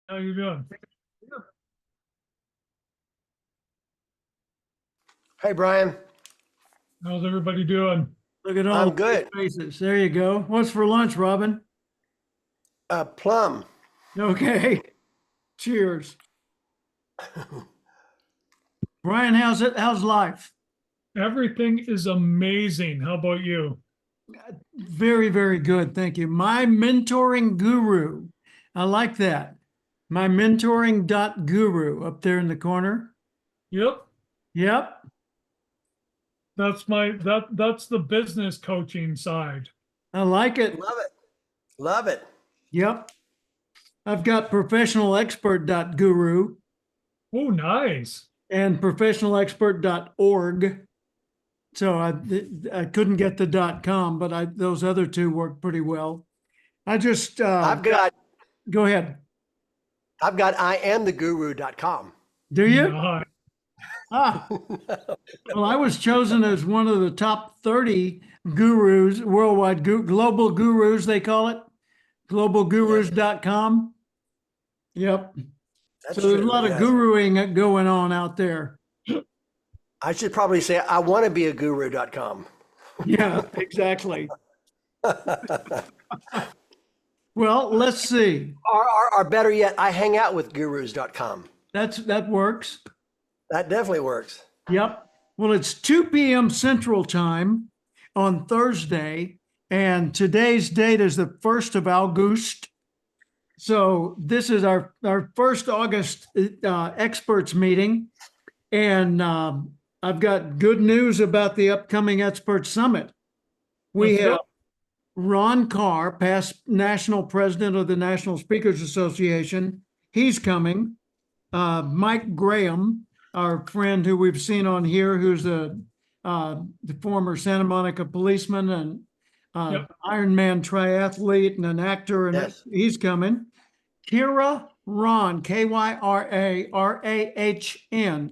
How you doing? Hey, Brian. How's everybody doing? Look at all I'm the pretty good. faces. There you go. What's for lunch, Robin? Plum. Okay. Cheers. Brian, how's it? How's life? Everything is amazing. How about you? Very, very good. Thank you. My mentoring guru. I like that. My mentoring dot guru up there in the corner. Yep, Yep. that's the business coaching side. I like it. Love it. Love it. Yep. I've got professional expert dot guru Oh, nice. and professional expert dot org. So I couldn't get the .com, but those other two work pretty well. I just I've got go ahead. IamTheGuru.com. Do you? Nice. Ah, well, I was chosen as one of the top 30 gurus, worldwide global gurus, they call it, globalgurus.com. Yep. That's So there's a true. lot of Yes. guruing going on out there. I should probably say I want to be a guru.com. Yeah, exactly. Well, let's see. Or better yet, I hang out with gurus.com. That works. That definitely works. Yep. Well, it's 2 p.m. Central Time on Thursday, and today's date is the 1st of August. So this is our first August experts meeting, and I've got good news about the upcoming Expert Summit. We Let's have go. Ron Carr, past national president of the National Speakers Association. He's coming. Mike Graham, our friend who we've seen on here, who's the former Santa Monica policeman and Yep. Ironman triathlete and an actor, and Yes. he's coming. Kira Ron, Kyrahn,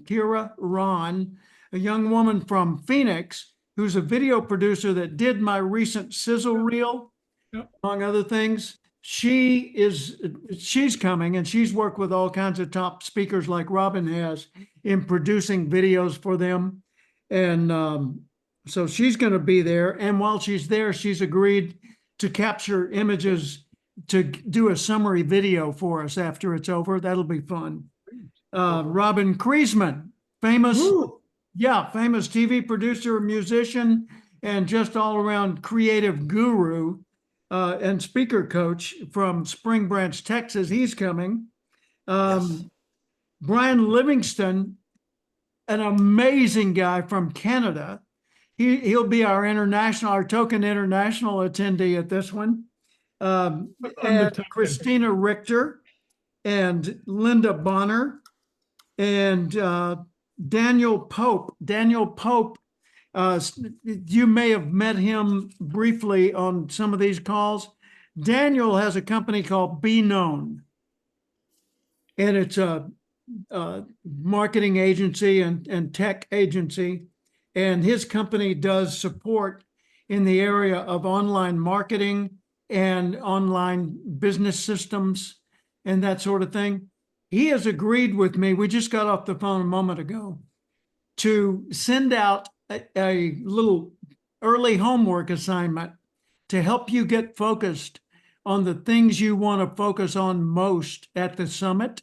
Kira Ron, a young woman from Phoenix who's a video producer that did my recent sizzle reel, Yep. among other things. She's coming, and she's worked with all kinds of top speakers like Robin has in producing videos for them. And so she's going to be there. And while she's there, she's agreed to capture images to do a summary video for us after it's over. That'll be fun. Robin Kriesman, famous, Woo. famous TV producer, musician, and just all around creative guru and speaker coach from Spring Branch, Texas. He's coming. Yes. Brian Livingston, an amazing guy from Canada. He'll be our token international attendee at this one. And Undertaken. Christina Richter and Linda Bonner and Daniel Pope. Daniel Pope, you may have met him briefly on some of these calls. Daniel has a company called Be Known, and it's a marketing agency and tech agency. And his company does support in the area of online marketing and online business systems and that sort of thing. He has agreed with me, we just got off the phone a moment ago, to send out a little early homework assignment to help you get focused on the things you want to focus on most at the summit.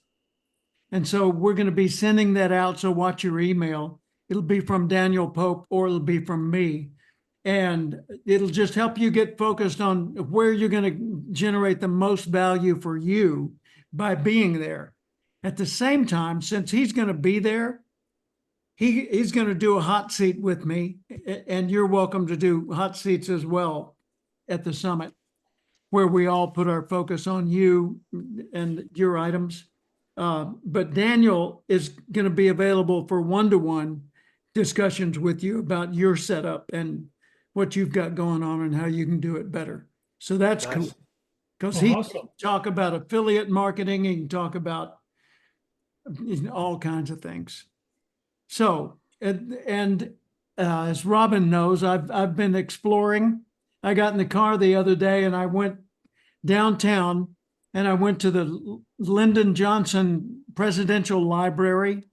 And so we're going to be sending that out. So watch your email. It'll be from Daniel Pope or it'll be from me. And it'll just help you get focused on where you're going to generate the most value for you by being there. At the same time, since he's going to be there, he's going to do a hot seat with me, and you're welcome to do hot seats as well at the summit, where we all put our focus on you and your items. But Daniel is going to be available for one-to-one discussions with you about your setup and what you've got going on and how you can do it better. So that's Nice. cool. Because he Awesome. can talk about affiliate marketing, he can talk about all kinds of things. So, and as Robin knows, I've been exploring. I got in the car the other day and I went downtown and I went to the Lyndon Johnson Presidential Library,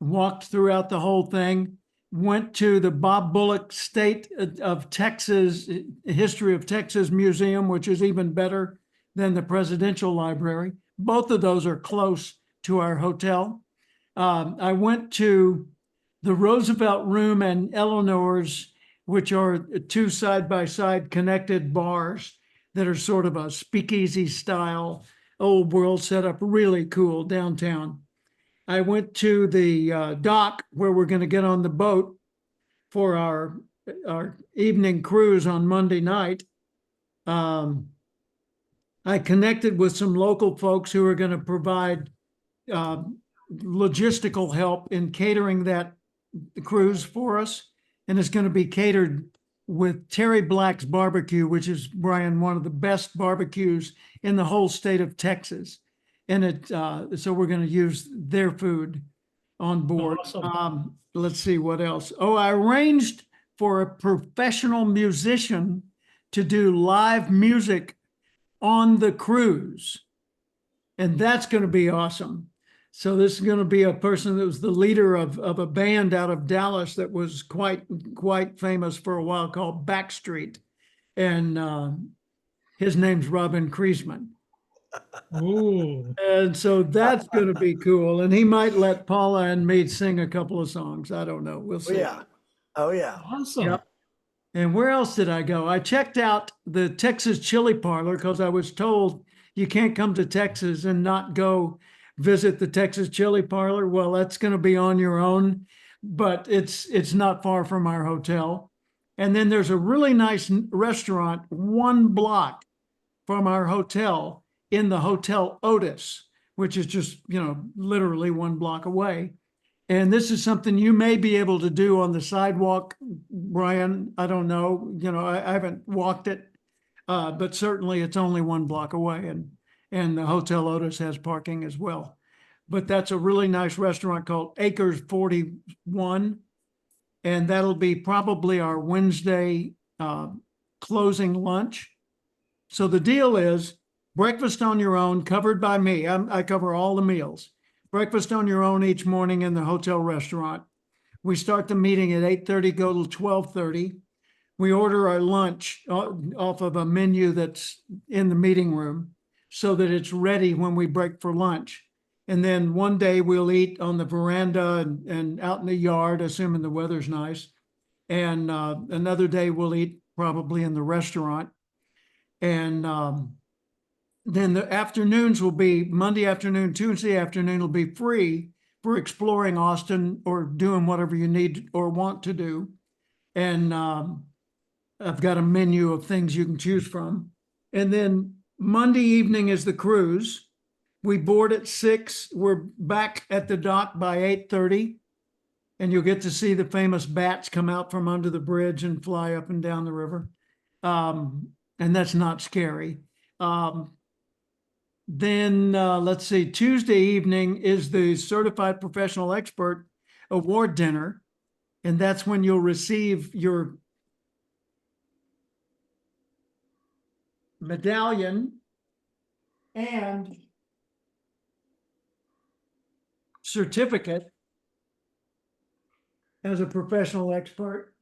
walked throughout the whole thing, went to the Bob Bullock State of Texas, History of Texas Museum, which is even better than the Presidential Library. Both of those are close to our hotel. I went to the Roosevelt Room and Eleanor's, which are two side-by-side connected bars that are sort of a speakeasy style, old world setup, really cool downtown. I went to the dock where we're going to get on the boat for our evening cruise on Monday night. I connected with some local folks who are going to provide logistical help in catering that cruise for us. And it's going to be catered with Terry Black's Barbecue, which is, Brian, one of the best barbecues in the whole state of Texas. And so we're going to use their food on board. Awesome. Let's see what else. Oh, I arranged for a professional musician to do live music on the cruise. And that's going to be awesome. So this is going to be a person that was the leader of a band out of Dallas that was quite famous for a while called Backstreet. And his name's Robin Kriesman. Ooh. And so that's going to be cool. And he might let Paula and me sing a couple of songs. I don't know. We'll Oh, see. yeah. Oh, yeah. Awesome. Yep. And where else did I go? I checked out the Texas Chili Parlor because I was told you can't come to Texas and not go visit the Texas Chili Parlor. Well, that's going to be on your own, but it's not far from our hotel. And then there's a really nice restaurant 1 block from our hotel in the Hotel Otis, which is just, literally 1 block away. And this is something you may be able to do on the sidewalk, Brian. I don't know, I haven't walked it, but certainly it's only 1 block away. And the Hotel Otis has parking as well. But that's a really nice restaurant called Acres 41. And that'll be probably our Wednesday closing lunch. So the deal is breakfast on your own, covered by me. I cover all the meals. Breakfast on your own each morning in the hotel restaurant. We start the meeting at 8:30, go till 12:30. We order our lunch off of a menu that's in the meeting room so that it's ready when we break for lunch. And then one day we'll eat on the veranda and out in the yard, assuming the weather's nice. And another day we'll eat probably in the restaurant. And then the afternoons will be Monday afternoon, Tuesday afternoon will be free for exploring Austin or doing whatever you need or want to do. And I've got a menu of things you can choose from. And then Monday evening is the cruise. We board at 6. We're back at the dock by 8:30. And you'll get to see the famous bats come out from under the bridge and fly up and down the river. And that's not scary. Then let's see, Tuesday evening is the Certified Professional Expert Award Dinner. And that's when you'll receive your medallion and certificate as a professional expert.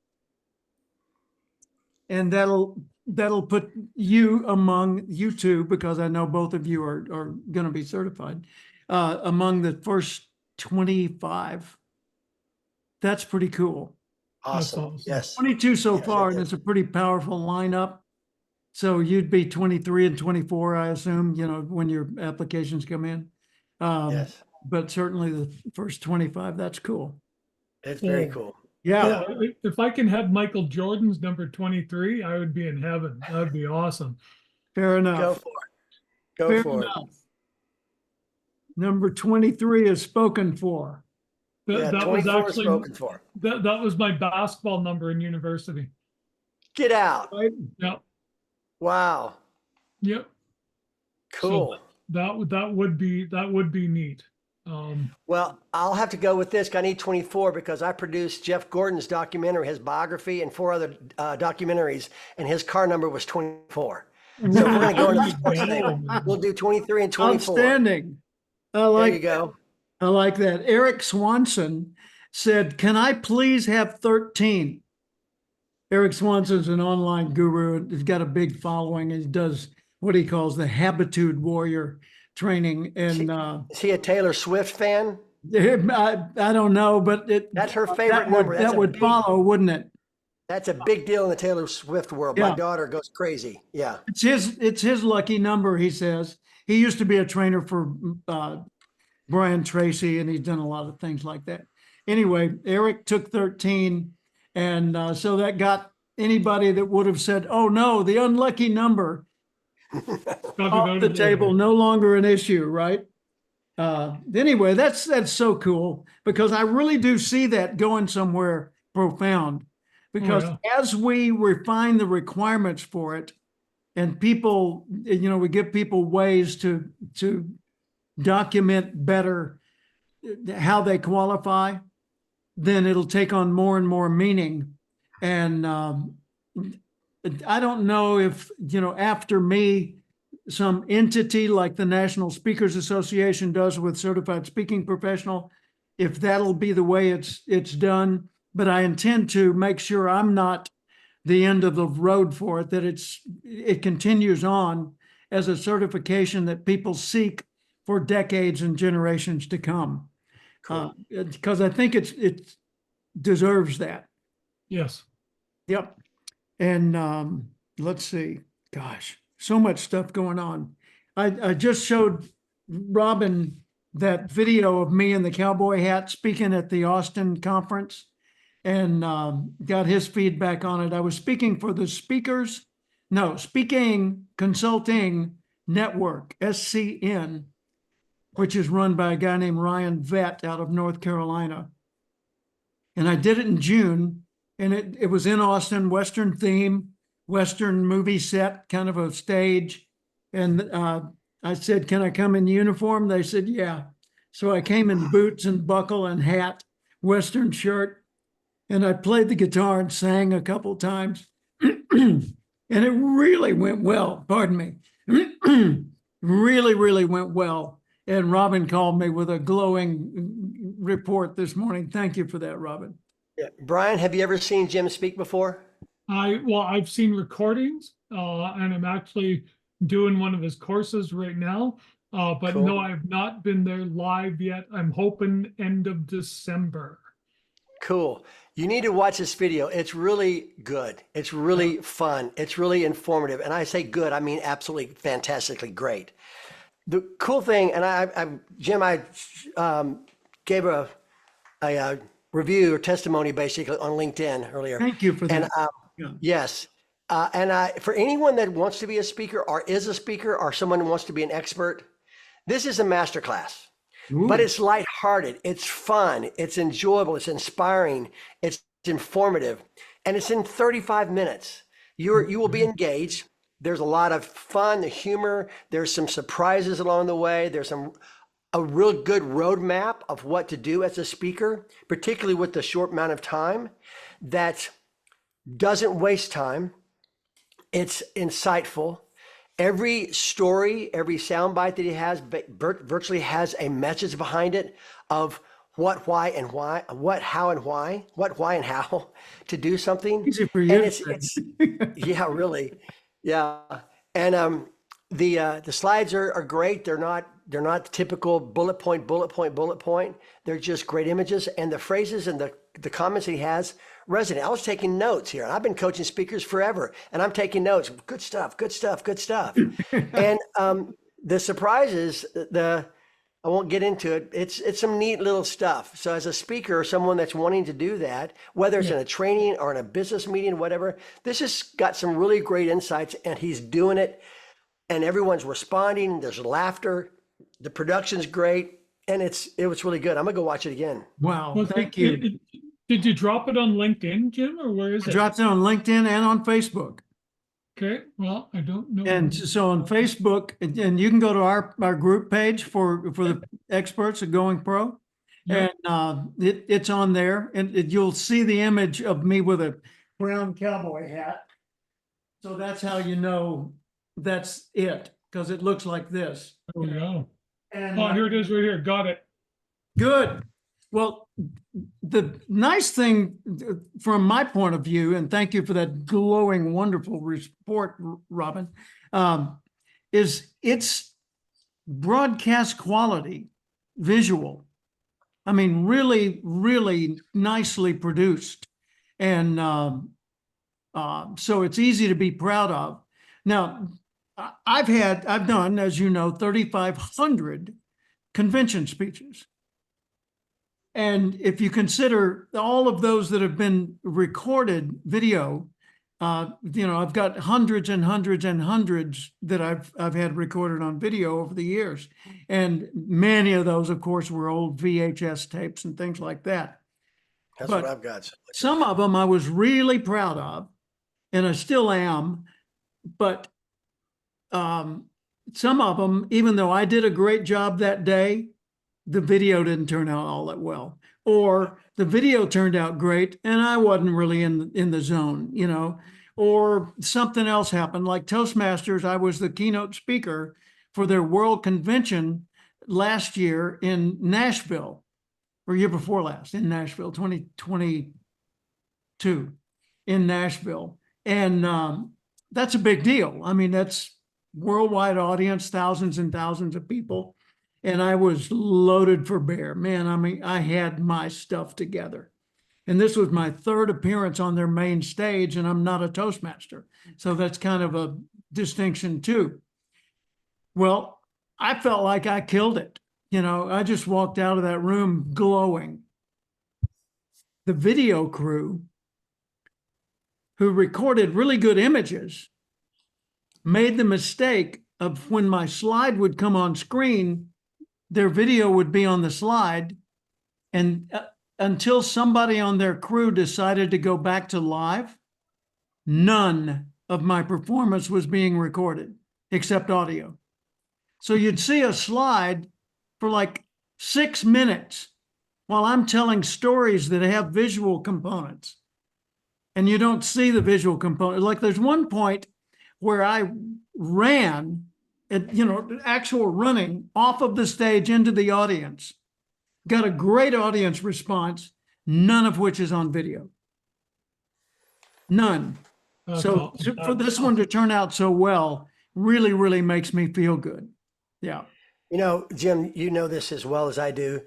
And that'll put you among you two, because I know both of you are going to be certified, among the first 25. That's pretty cool. Awesome. awesome. Yes. 22 so Yes, far, it and is. it's a pretty powerful lineup. So you'd be 23 and 24, I assume, when your applications come in. Yes. But certainly the first 25, that's cool. It's very Oh. cool. Yeah. If I can have Michael Jordan's number 23, I would be in heaven. That would be awesome. Fair enough. Go for it. Go Fair for it. enough. Number 23 is spoken for. Yeah, That was 24 actually spoken for. that was my basketball number in university. Get out. Right? Yep. Wow. Yep. Cool. That would be neat. Well, I'll have to go with this. I need 24 because I produced Jeff Gordon's documentary, his biography, and 4 other documentaries, and his car number was 24. So if we're gonna go into the There sports you thing, go, man. we'll do 23 and 24. Outstanding. I There you like, go. I like that. Eric Swanson said, "Can I please have 13?" Eric Swanson's an online guru. He's got a big following. He does what he calls the Habitude Warrior training. And Is he a Taylor Swift fan? I don't know, but That's her favorite that number. would, That's that a would big, follow, wouldn't it? that's a big deal in the Taylor Swift world. Yeah. My daughter goes crazy. Yeah. It's his lucky number, he says. He used to be a trainer for Brian Tracy, and he's done a lot of things like that. Anyway, Eric took 13, and so that got anybody that would have said, "Oh no, the unlucky number," off the table, no longer an issue, right? Anyway, that's so cool, because I really do see that going somewhere profound, because as we refine the requirements for it, and people, we give people ways to document better how they qualify, then it'll take on more and more meaning. And I don't know if, after me, some entity like the National Speakers Association does with Certified Speaking Professional, if that'll be the way it's done. But I intend to make sure I'm not the end of the road for it, that it continues on as a certification that people seek for decades and generations to come. Cool. Because I think it deserves that. Yes. Yep. And let's see, gosh, so much stuff going on. I just showed Robin that video of me in the cowboy hat speaking at the Austin conference, and got his feedback on it. I was speaking for the Speaking Consulting Network, SCN, which is run by a guy named Ryan Vett out of North Carolina. And I did it in June, and it was in Austin, Western theme, Western movie set, kind of a stage. And I said, "Can I come in uniform?" They said, "Yeah." So I came in boots and buckle and hat, Western shirt, and I played the guitar and sang a couple times. And it really went well. Pardon me. Really, really went well. And Robin called me with a glowing report this morning. Thank you for that, Robin. Yeah. Brian, have you ever seen Jim speak before? I've seen recordings, and I'm actually doing one of his courses right now. But Cool. no, I've not been there live yet. I'm hoping end of December. Cool. You need to watch this video. It's really good. It's really fun. It's really informative. And I say good, I mean absolutely fantastically great. The cool thing, and Jim, I gave a review or testimony basically on LinkedIn earlier. Thank you for that. And yes. For anyone that wants to be a speaker or is a speaker or someone who wants to be an expert, this is a masterclass. But it's lighthearted, it's fun, it's enjoyable, it's inspiring, it's informative, and it's in 35 minutes. You will be engaged. There's a lot of fun, the humor, there's some surprises along the way, there's a real good roadmap of what to do as a speaker, particularly with the short amount of time, that doesn't waste time. It's insightful. Every story, every soundbite that he has virtually has a message behind it of what, why, and why, what, how, and why, what, why, and how to do something. Easy for you. And it's yeah, really, yeah. And the slides are great. They're not typical bullet point. They're just great images, and the phrases and the comments that he has resonate. I was taking notes here. I've been coaching speakers forever, and I'm taking notes. Good stuff. And the surprises, I won't get into it. It's some neat little stuff. So as a speaker or someone that's wanting to do that, whether it's in a training or in a business meeting, whatever, this has got some really great insights, and he's doing it, and everyone's responding. There's laughter. The production's great, and it was really good. I'm gonna go watch it again. Wow, Well, thank you. Did you drop it on LinkedIn, Jim, or where is I it? dropped it on LinkedIn and on Facebook. Okay, well, I don't know. And so on Facebook, and you can go to our group page for the experts at Going Pro, Yeah. and it's on there, and you'll see the image of me with a brown cowboy hat. So that's how you know that's it, because it looks like this. There we go. And Oh, here it is right here. Got it. good. Well, the nice thing from my point of view, and thank you for that glowing, wonderful report, Robin, is it's broadcast quality, visual. I mean, really, really nicely produced. And so it's easy to be proud of. Now, I've done, as you know, 3,500 convention speeches. And if you consider all of those that have been recorded video, I've got hundreds and hundreds and hundreds that I've had recorded on video over the years. And many of those, of course, were old VHS tapes and things like that. That's But what I've got. some of them I was really proud of, and I still am. But some of them, even though I did a great job that day, the video didn't turn out all that well, or the video turned out great and I wasn't really in the zone, or something else happened. Like Toastmasters, I was the keynote speaker for their world convention last year in Nashville, or year before last in Nashville, 2022 in Nashville. And that's a big deal. I mean, that's worldwide audience, thousands and thousands of people. And I was loaded for bear, man. I mean, I had my stuff together. And this was my third appearance on their main stage, and I'm not a Toastmaster. So that's kind of a distinction too. Well, I felt like I killed it. I just walked out of that room glowing. The video crew, who recorded really good images, made the mistake of when my slide would come on screen, their video would be on the slide, and until somebody on their crew decided to go back to live, none of my performance was being recorded except audio. So you'd see a slide for like 6 minutes while I'm telling stories that have visual components, and you don't see the visual component. Like there's one point where I ran actual running off of the stage into the audience, got a great audience response, none of which is on video. None. So for this one to turn out so well, really, really makes me feel good. Yeah. Jim, you know this as well as I do.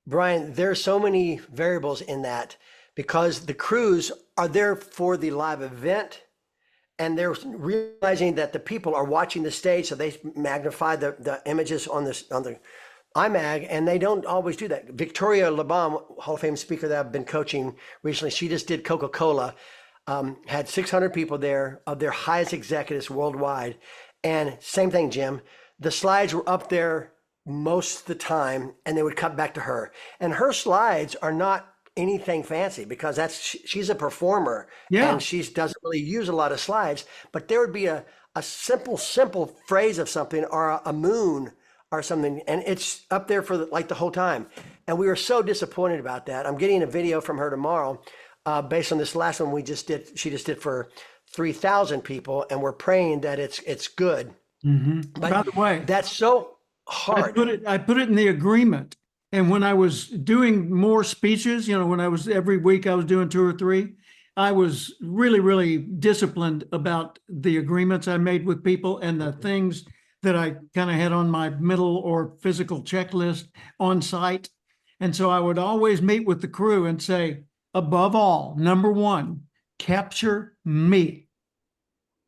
Brian, there are so many variables in that because the crews are there for the live event. And they're realizing that the people are watching the stage, so they magnify the images on the iMag, and they don't always do that. Victoria Laban, Hall of Fame speaker that I've been coaching recently, she just did Coca-Cola, had 600 people there of their highest executives worldwide. And same thing, Jim, the slides were up there most of the time, and they would cut back to her. And her slides are not anything fancy because she's a performer, and she doesn't really use a lot of slides, but there would be a simple phrase of something or a moon or something, and it's up there for the whole time. And we were so disappointed about that. I'm getting a video from her tomorrow based on this last one she just did for 3,000 people, and we're praying that it's good. Mm-hmm. But by the way, that's so hard. I put it in the agreement. And when I was doing more speeches, when I was every week I was doing 2 or 3, I was really, really disciplined about the agreements I made with people and the things that I kind of had on my mental or physical checklist on site. And so I would always meet with the crew and say, above all, number one, capture me.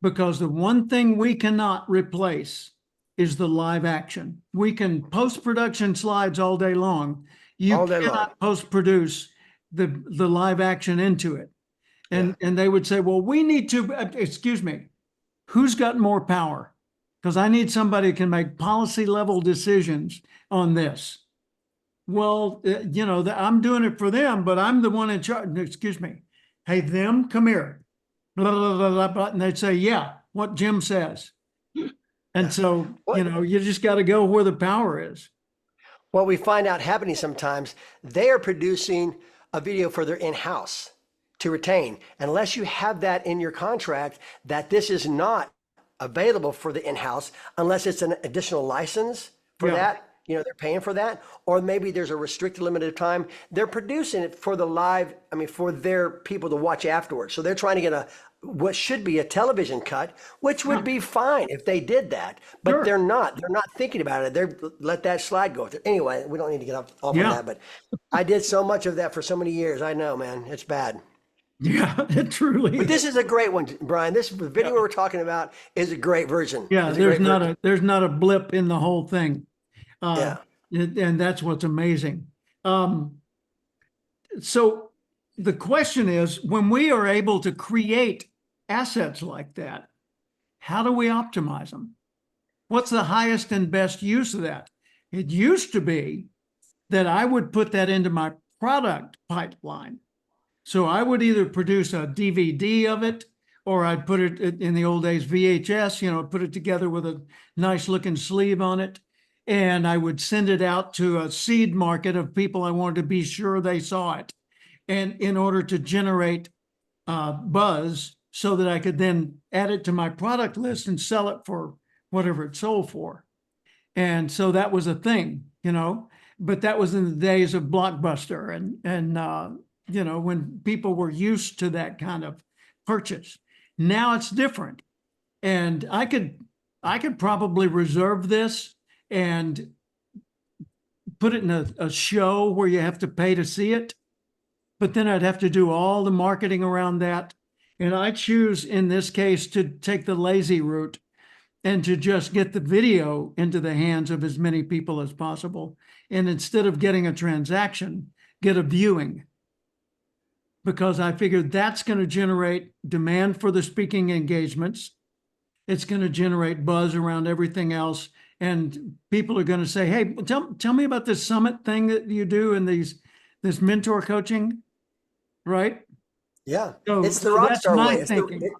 Because the one thing we cannot replace is the live action. We can post-production slides all day long. You cannot post-produce the live action into it. And they would say, well, we need to, excuse me, who's got more power? Because I need somebody who can make policy level decisions on this. Well, I'm doing it for them, but I'm the one in charge. Excuse me. Hey, them, come here. Blah, blah, blah, blah, blah. And they'd say, yeah, what Jim says. And so, you just got to go where the power is. What we find out happening sometimes, they are producing a video for their in-house to retain. Unless you have that in your contract, that this is not available for the in-house unless it's an additional license for Yeah. that. You know, they're paying for that, or maybe there's a restricted limited time. They're producing it for the live, I mean, for their people to watch afterwards. So they're trying to get what should be a television cut, which would be fine if they did that, but Sure. they're not. They're not thinking about it. They're let that slide go. Anyway, we don't need to get off on Yeah. that, but I did so much of that for so many years. I know, man, it's bad. Yeah, it truly But is. this is a great one, Brian. This video we're talking about is a great version. Yeah, It's a there's great not version. there's not a blip in the whole thing. And that's what's amazing. So the question is, when we are able to create assets like that, how do we optimize them? What's the highest and best use of that? It used to be that I would put that into my product pipeline. So I would either produce a DVD of it, or I'd put it in the old days, VHS, put it together with a nice looking sleeve on it. And I would send it out to a seed market of people I wanted to be sure they saw it. And in order to generate buzz so that I could then add it to my product list and sell it for whatever it sold for. And so that was a thing, but that was in the days of Blockbuster and when people were used to that kind of purchase. Now it's different. And I could probably reserve this and put it in a show where you have to pay to see it, but then I'd have to do all the marketing around that. And I choose in this case to take the lazy route and to just get the video into the hands of as many people as possible. And instead of getting a transaction, get a viewing. Because I figured that's going to generate demand for the speaking engagements. It's going to generate buzz around everything else. And people are going to say, hey, tell me about this summit thing that you do and this mentor coaching, right? Yeah, So- it's the so rock that's star my way. thinking.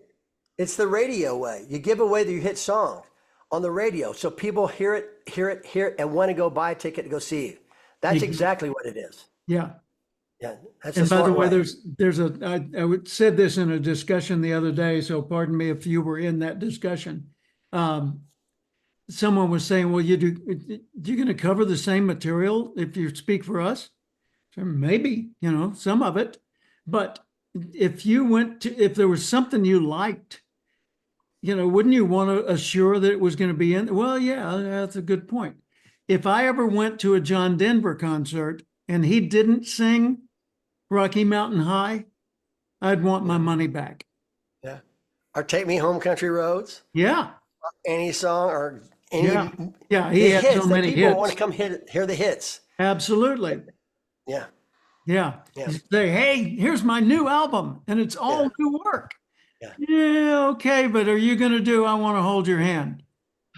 It's the radio way. You give away your hit song on the radio, so people hear it, and want to go buy a ticket to go see you. That's Mhm. exactly what it is. Yeah. Yeah, that's And a by the smart way, I said this in a discussion the other day, so pardon me if you were in that discussion. Someone was saying, well, you're going to cover the same material if you speak for us? So maybe, some of it. But if there was something you liked, wouldn't you want to assure that it was going to be in? Well, yeah, that's a good point. If I ever went to a John Denver concert and he didn't sing Rocky Mountain High, I'd want my money back. Yeah, or Take Me Home, Country Roads, Yeah. any song or any Yeah. He the had hits so that many people hits. want to come hear the hits. Absolutely. Yeah, Yeah. Yeah. You say, hey, here's my new album, and it's all Yeah. new work. Yeah. Yeah, okay, but are you going to do I Want to Hold Your Hand?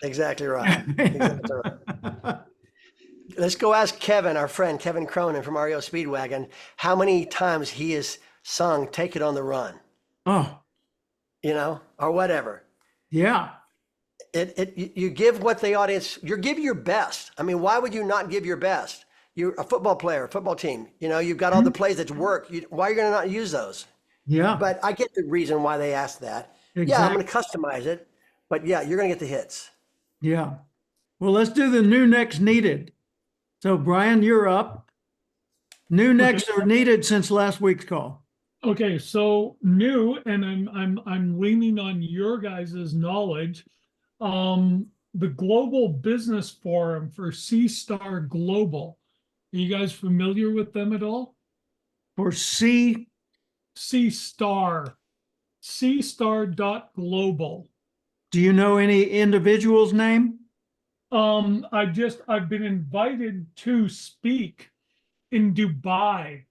exactly right. Exactly right. Let's go ask Kevin, our friend Kevin Cronin from REO Speedwagon, how many times he has sung "Take It on the Run," Oh, or whatever. yeah. You give what the audience, you give your best. I mean, why would you not give your best? You're a football player, football team. You've got all the plays that work. Why are you going to not use those? Yeah. But I get the reason why they asked that. Yeah, I'm going to customize it, but yeah, you're going to get the hits. Yeah. Well, let's do the new necks needed. So, Brian, you're up. New necks are needed since last week's call. Okay, so new, and I'm leaning on your guys' knowledge. The Global Business Forum for C-Star Global. Are you guys familiar with them at all? For C, C-Star, C-Star.global. do you know any individual's name? I've been invited to speak in Dubai,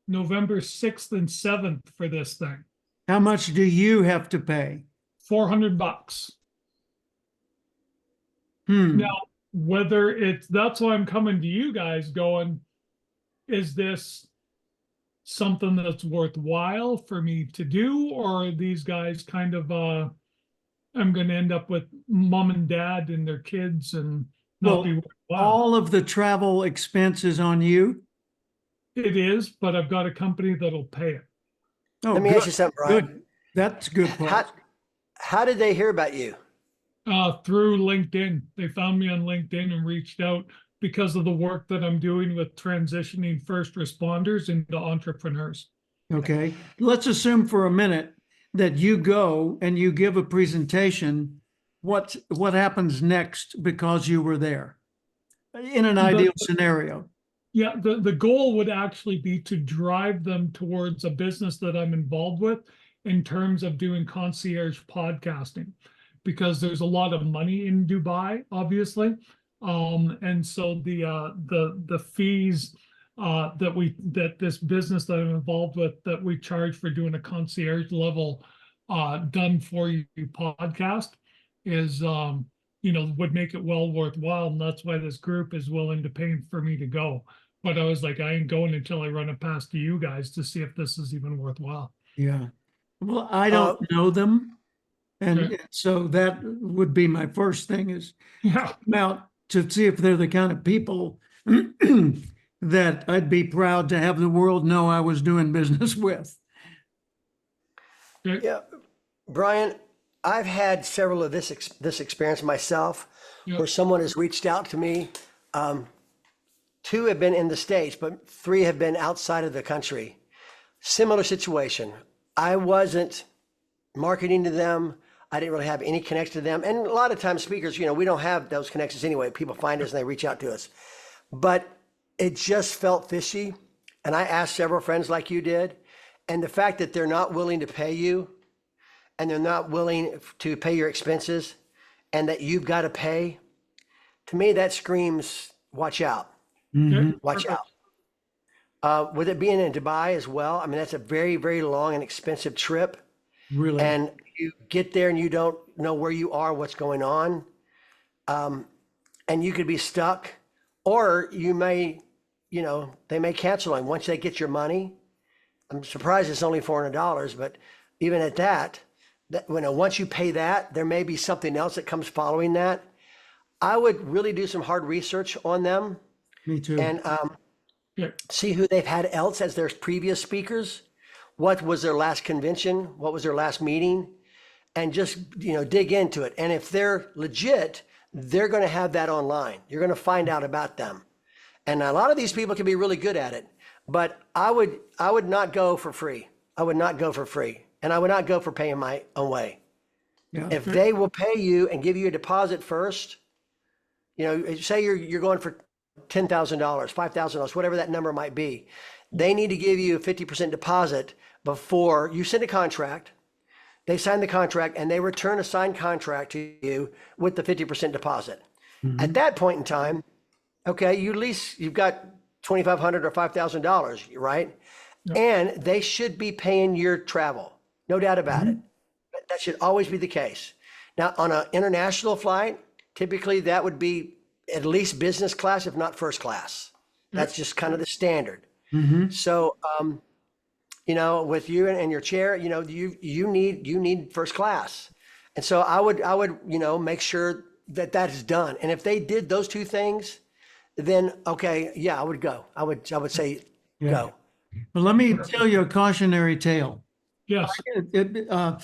November 6th and 7th for this thing. How much do you have to pay? $400. Now, that's why I'm coming to you guys going, is this something that's worthwhile for me to do? Or are these guys kind of, I'm going to end up with mom and dad and their kids and not Well, be worthwhile? all of the travel expenses on you? It is, but I've got a company that'll pay it. Oh, Let me ask you something, Brian. Good. That's a good part. How did they hear about you? Through LinkedIn. They found me on LinkedIn and reached out because of the work that I'm doing with transitioning first responders into entrepreneurs. Okay, let's assume for a minute that you go and you give a presentation. What happens next because you were there in an ideal scenario? Yeah, the goal would actually be to drive them towards a business that I'm involved with in terms of doing concierge podcasting, because there's a lot of money in Dubai, obviously. And so the fees that this business that I'm involved with, that we charge for doing a concierge level done for you podcast is would make it well worthwhile. And that's why this group is willing to pay for me to go. But I was like, I ain't going until I run it past you guys to see if this is even worthwhile. Yeah. Well, I don't know them. And Okay. so that would be my first thing is Yeah. out to see if they're the kind of people that I'd be proud to have the world know I was doing business with. Okay. Yeah, Brian, I've had several of this experience myself, Yeah. where someone has reached out to me. Two have been in the States, but three have been outside of the country. Similar situation. I wasn't marketing to them. I didn't really have any connection to them. And a lot of times speakers, we don't have those connections anyway. People find us and they reach out to us. But it just felt fishy. And I asked several friends like you did. And the fact that they're not willing to pay you, and they're not willing to pay your expenses, and that you've got to pay, to me, that screams, watch out. Okay. Watch out. With it being in Dubai as well, I mean, that's a very, very long and expensive trip. Really? And you get there and you don't know where you are, what's going on. And you could be stuck, or you may, they may cancel on once they get your money. I'm surprised it's only $400, but even at that, once you pay that, there may be something else that comes following that. I would really do some hard research on them. Me too. And Yeah. see who they've had else as their previous speakers. What was their last convention? What was their last meeting? And just, dig into it. And if they're legit, they're going to have that online. You're going to find out about them. And a lot of these people can be really good at it. But I would not go for free. I would not go for free. And I would not go for paying my own way. Yeah. If they will pay you and give you a deposit first, say you're going for $10,000, $5,000, whatever that number might be. They need to give you a 50% deposit before you send a contract. They sign the contract and they return a signed contract to you with the 50% deposit. At that point in time, okay, you've got $2,500 or $5,000, right? Yep. And they should be paying your travel, no doubt about it. That should always be the case. Now, on an international flight, typically that would be at least business class, if not first class. That's just kind of the standard. So, with you and your chair, you need first class. And so I would, make sure that is done. And if they did those two things, then, okay, yeah, I would go. I would say go. But let me tell you a cautionary tale. Yes.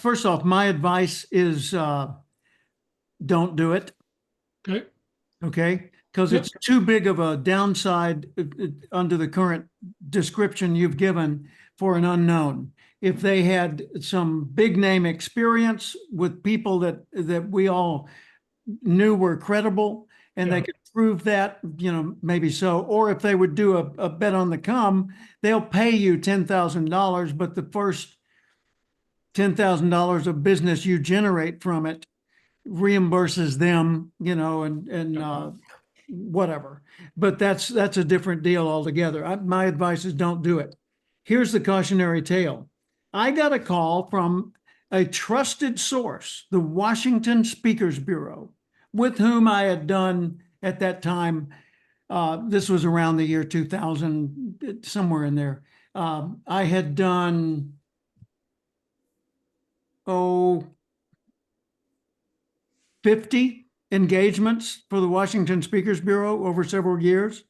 First off, my advice is don't do it. Okay. Okay, because Yep. it's too big of a downside under the current description you've given for an unknown. If they had some big name experience with people that we all knew were credible and they Yeah. could prove that, maybe so. Or if they would do a bet on the come, they'll pay you $10,000, but the first $10,000 of business you generate from it reimburses them, and whatever. But that's a different deal altogether. My advice is don't do it. Here's the cautionary tale. I got a call from a trusted source, the Washington Speakers Bureau, with whom I had done at that time. This was around the year 2000, somewhere in there. I had done, 50 engagements for the Washington Speakers Bureau over several years.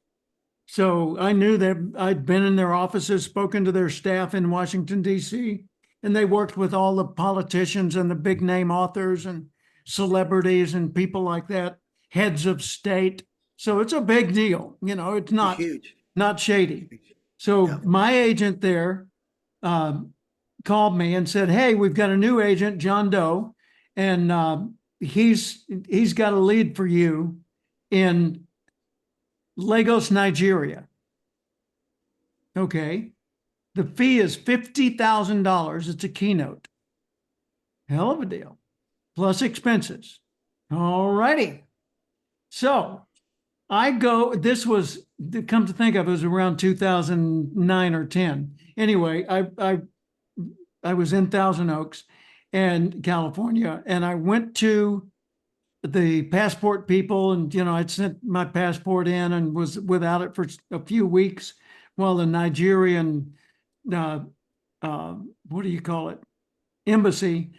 So I knew that I'd been in their offices, spoken to their staff in Washington, D.C., and they worked with all the politicians and the big name authors and celebrities and people like that, heads of state. So it's a big deal. You know, it's not Huge. shady. So Yeah. my agent there called me and said, "Hey, we've got a new agent, John Doe, and he's got a lead for you in Lagos, Nigeria." Okay. The fee is $50,000. It's a keynote. Hell of a deal. Plus expenses. All righty. So I go, this was, come to think of it, was around 2009 or 10. Anyway, I was in Thousand Oaks and California, and I went to the passport people, and, you know, I'd sent my passport in and was without it for a few weeks while the Nigerian, what do you call it? Embassy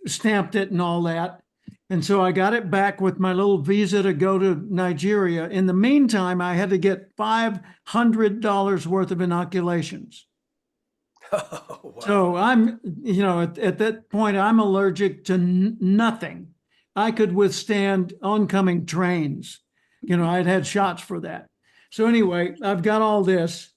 stamped it and all that. And so I got it back with my little visa to go to Nigeria. In the meantime, I had to get $500 worth of inoculations. Oh, wow. So I'm, you know, at that point, I'm allergic to nothing. I could withstand oncoming trains. You know, I'd had shots for that. So anyway, I've got all this.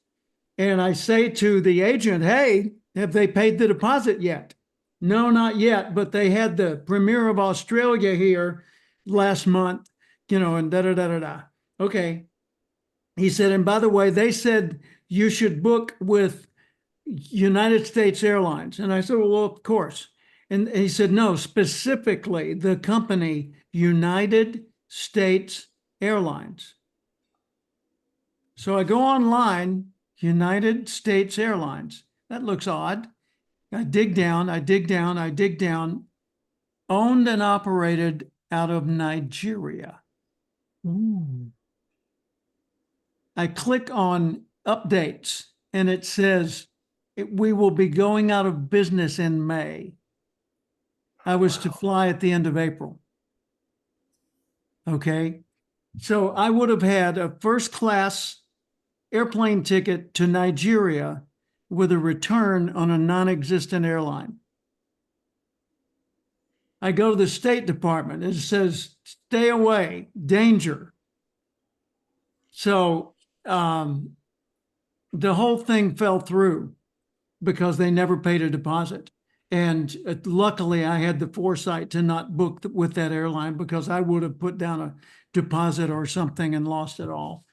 And I say to the agent, "Hey, have they paid the deposit yet?" "No, not yet, but they had the Premier of Australia here last month, you know, and da-da-da-da-da." Okay. He said, "And by the way, they said you should book with United States Airlines." And I said, "Well, of course." And he said, "No, specifically the company United States Airlines." So I go online, United States Airlines. That looks odd. I dig down, I dig down, I dig down. Owned and operated out of Nigeria. Ooh. I click on updates and it says, "We will be going out of business in May." I was to fly at the end of April. Okay. So I would have had a first class airplane ticket to Nigeria with a return on a non-existent airline. I go to the State Department. It says, "Stay away, danger." So the whole thing fell through because they never paid a deposit. And luckily, I had the foresight to not book with that airline, because I would have put down a deposit or something and lost it all.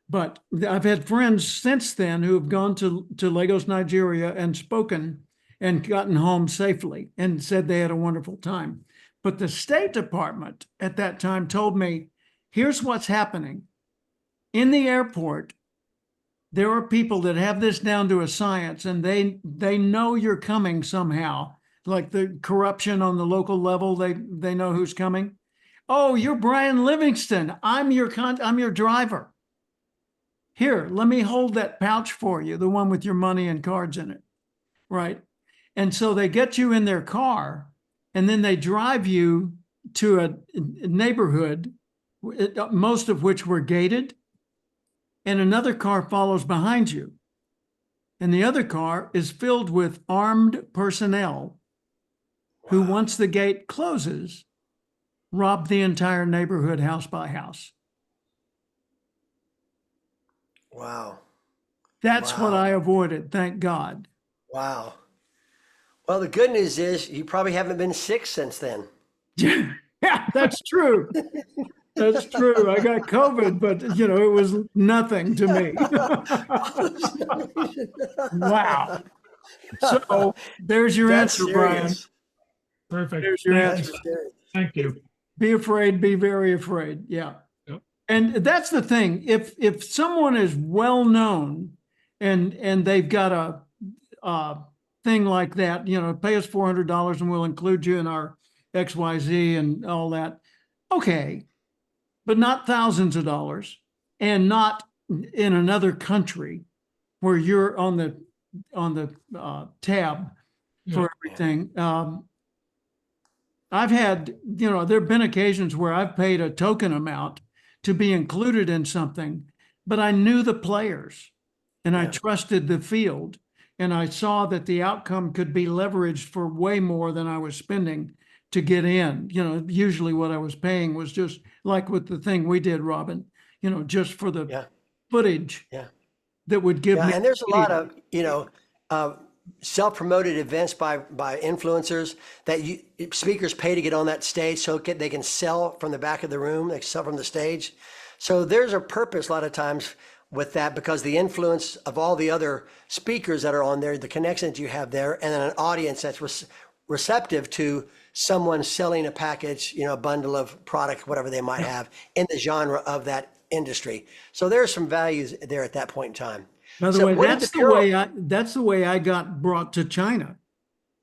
But I've had friends since then who have gone to Lagos, Nigeria, and spoken and gotten home safely and said they had a wonderful time. But the State Department at that time told me, "Here's what's happening. In the airport, there are people that have this down to a science, and they know you're coming somehow, like the corruption on the local level. They know who's coming. Oh, you're Brian Livingston. I'm your driver. Here, let me hold that pouch for you, the one with your money and cards in it." Right. And so they get you in their car, and then they drive you to a neighborhood, most of which were gated, and another car follows behind you. And the other car is filled with armed personnel who, once the gate closes, rob the entire neighborhood house by house. Wow. That's what Wow. I avoided, thank God. Wow. Well, the good news is you probably haven't been sick since then. Yeah, that's true. That's true. I got COVID, but you know, it was nothing to me. Wow. So there's your That's answer, Brian. serious. Perfect. There's your Thank answer. That's serious. Thank you. Be afraid, be very afraid. Yeah. Yep. And that's the thing. If someone is well known and they've got a thing like that, you know, pay us $400 and we'll include you in our XYZ and all that. Okay. But not thousands of dollars, and not in another country where you're on the tab for everything. I've had, you know, there have been occasions where I've paid a token amount to be included in something, but I knew the players and I trusted the field, and I saw that the outcome could be leveraged for way more than I was spending to get in. You know, usually what I was paying was just like with the thing we did, Robin, you know, just for the Yeah. footage Yeah. that would give Yeah, me. and there's a lot of, self-promoted events by influencers that speakers pay to get on that stage so they can sell from the back of the room, they sell from the stage. So there's a purpose a lot of times with that, because the influence of all the other speakers that are on there, the connections you have there, and then an audience that's receptive to someone selling a package, a bundle of product, whatever they might have in the genre of that industry. So there's some values there at that point in time. By the So way, what did that's the the Bureau- way that's the way I got brought to China.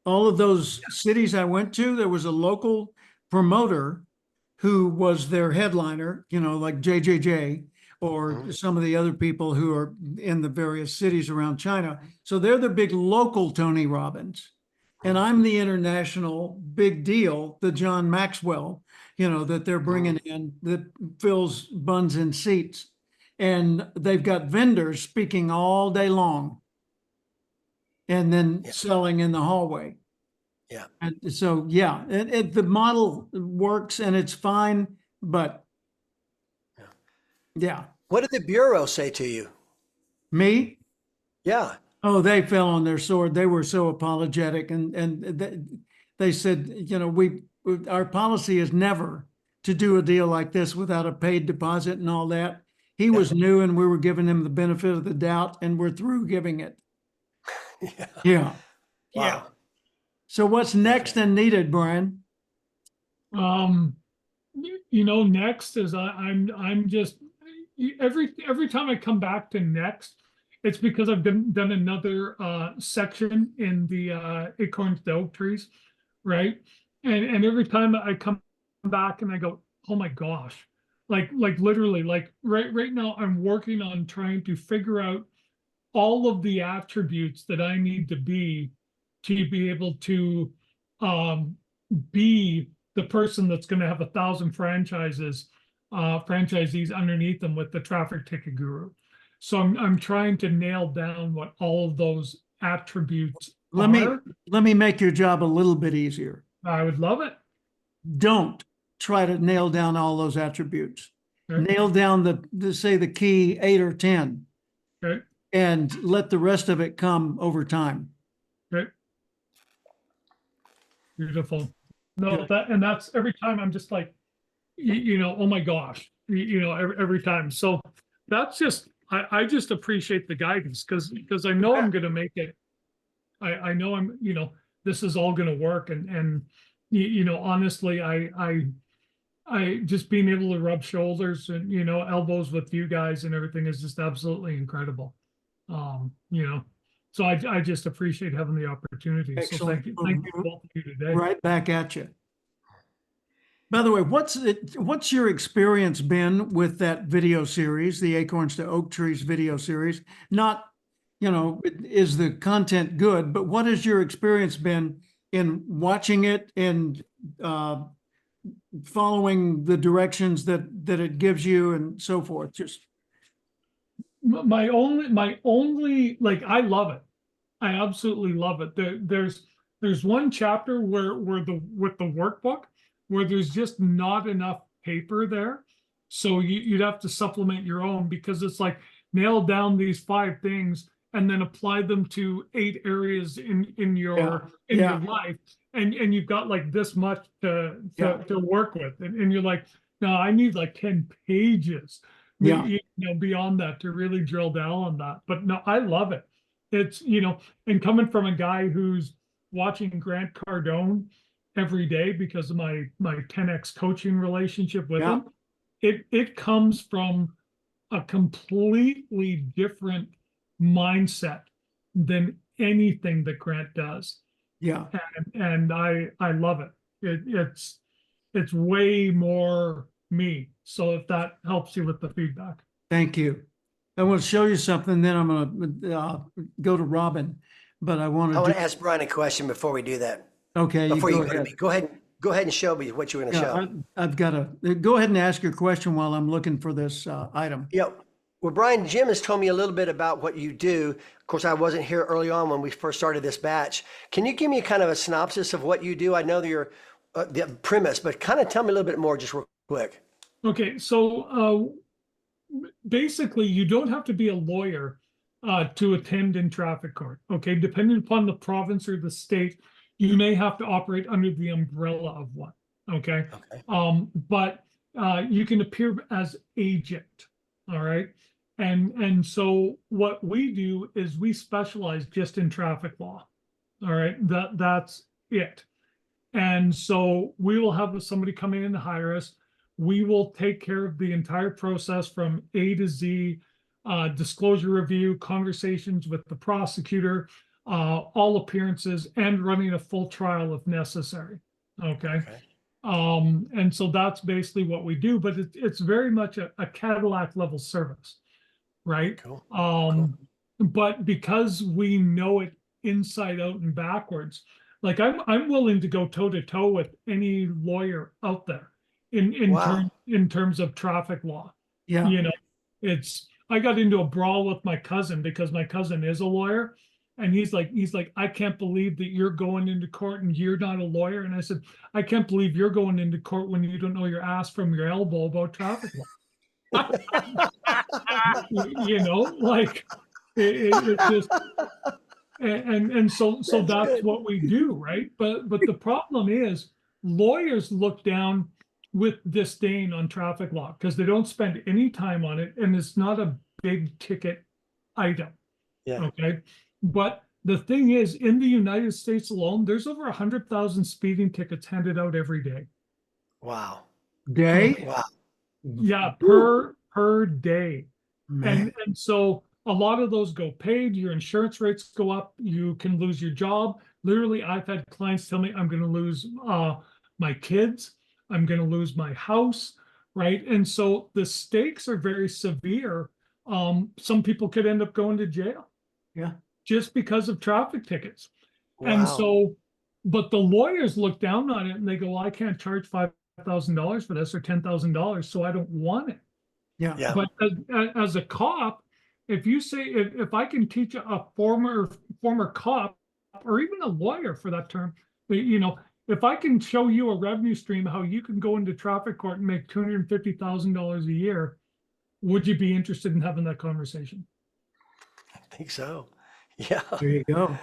All of those cities I went to, there was a local promoter who was their headliner, like JJJ or some of the other people who are in the various cities around China. So they're the big local Tony Robbins. And I'm the international big deal, the John Maxwell, that they're bringing in that fills buns and seats. And they've got vendors speaking all day long and then selling in the hallway. Yeah. And so, yeah, the model works and it's fine, but yeah. What did the Bureau say to you? Me? Yeah. Oh, they fell on their sword. They were so apologetic, and they said, our policy is never to do a deal like this without a paid deposit and all that. He was new, and we were giving him the benefit of the doubt, and we're through giving it. Yeah. Wow. So what's next and needed, Brian? Next is I'm just every time I come back to next, it's because I've done another section in the Acorns to Oak Trees, right? And every time I come back and I go, oh my gosh, like literally, like right now I'm working on trying to figure out all of the attributes that I need to be able to be the person that's going to have 1,000 franchisees underneath them with the traffic ticket guru. So I'm trying to nail down what all of those attributes Let me make your job a little bit easier. I would love it. Don't try to nail down all those attributes. Okay. Nail down the key 8 or 10. Okay. And let the rest of it come over time. Okay. Beautiful. No, Good. that's every time I'm just like, oh my gosh, every time. So that's just, I just appreciate the guidance because I know I'm going to make it. I know this is all going to work. And honestly, I just being able to rub shoulders and, elbows with you guys and everything is just absolutely incredible. So I just appreciate having the opportunity. Excellent. So thank you both of you today. Right back at you. By the way, what's your experience been with that video series, the Acorns to Oak Trees video series? Not, is the content good, but what has your experience been in watching it and following the directions that it gives you and so forth? Just my only like, I love it. I absolutely love it. There's one chapter where with the workbook where there's just not enough paper there. So you'd have to supplement your own because it's like nail down these 5 things and then apply them to 8 areas in your life. And you've got like this much to work with. And you're like, no, I need like 10 pages. Beyond that to really drill down on that. But no, I love it. It's, and coming from a guy who's watching Grant Cardone every day because of my 10X coaching relationship with him, it comes from a completely different mindset than anything that Grant does. Yeah. And I love it. It's way more me. So if that helps you with the feedback. Thank you. I want to show you something, then I'm going to go to Robin, but I want to ask Brian a question before we do that. Okay. Before you go to me, go ahead and show me what you were going to show. I've got to go ahead and ask your question while I'm looking for this item. Yeah. Well, Brian, Jim has told me a little bit about what you do. Of course, I wasn't here early on when we first started this batch. Can you give me kind of a synopsis of what you do? I know that you're the premise, but kind of tell me a little bit more just real quick. Okay, so basically, you don't have to be a lawyer to attend in traffic court. Okay, depending upon the province or the state, you may have to operate under the umbrella of one. Okay, Okay. but you can appear as agent. All right, and so what we do is we specialize just in traffic law. All right, that's it. And so we will have somebody come in and hire us. We will take care of the entire process from A to Z, disclosure review, conversations with the prosecutor, all appearances, and running a full trial if necessary. Okay. Okay. And so that's basically what we do, but it's very much a Cadillac level service, right? Cool. But because we know it inside out and backwards, like I'm willing to go toe to toe with any lawyer out there Wow. in terms of traffic law. Yeah. You know, I got into a brawl with my cousin because my cousin is a lawyer, and he's like, I can't believe that you're going into court and you're not a lawyer. And I said, I can't believe you're going into court when you don't know your ass from your elbow about traffic law. You know, like it just, and so that's good. what we do, right? But the problem is lawyers look down with disdain on traffic law because they don't spend any time on it, and it's not a big ticket item. Yeah. Okay. But the thing is, in the United States alone, there's over 100,000 speeding tickets handed out every day. Wow. Day? Wow. Yeah, per day. Man. And so a lot of those go paid, your insurance rates go up, you can lose your job. Literally, I've had clients tell me I'm going to lose my kids, I'm going to lose my house, right? And so the stakes are very severe. Some people could end up going to jail. Yeah. Just because of traffic tickets. Wow. And so, but the lawyers look down on it and they go, well, I can't charge $5,000 for this or $10,000, so I don't want it. Yeah. Yeah. But as a cop, if you say, if I can teach a former cop or even a lawyer for that term, you know, if I can show you a revenue stream, how you can go into traffic court and make $250,000 a year, would you be interested in having that conversation? I think so. Yeah. There you go.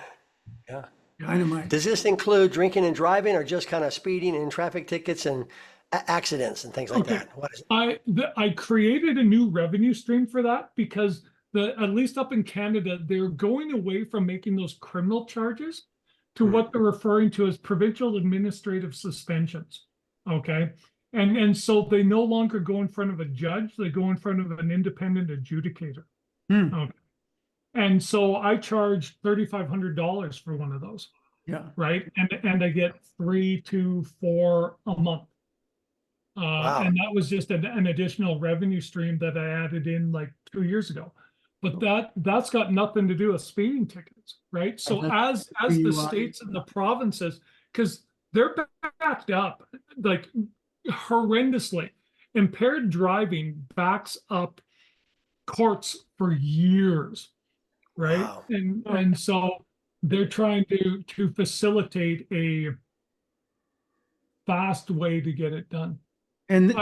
Yeah. Dynamite. Does this include drinking and driving or just kind of speeding and traffic tickets and accidents and things like Okay. that? What is it? I created a new revenue stream for that because at least up in Canada, they're going away from making those criminal charges to what they're referring to as provincial administrative suspensions. Okay. And so they no longer go in front of a judge, they go in front of an independent adjudicator. Okay. And so I charge $3,500 for one of those. Yeah. Right. And I get 3 to 4 a month. Wow. And that was just an additional revenue stream that I added in like 2 years ago. But that's got nothing to do with speeding tickets, right? So as the states and the provinces, because they're backed up like horrendously, impaired driving backs up courts for years, right? Wow. And so they're trying to facilitate a fast way to get it done. And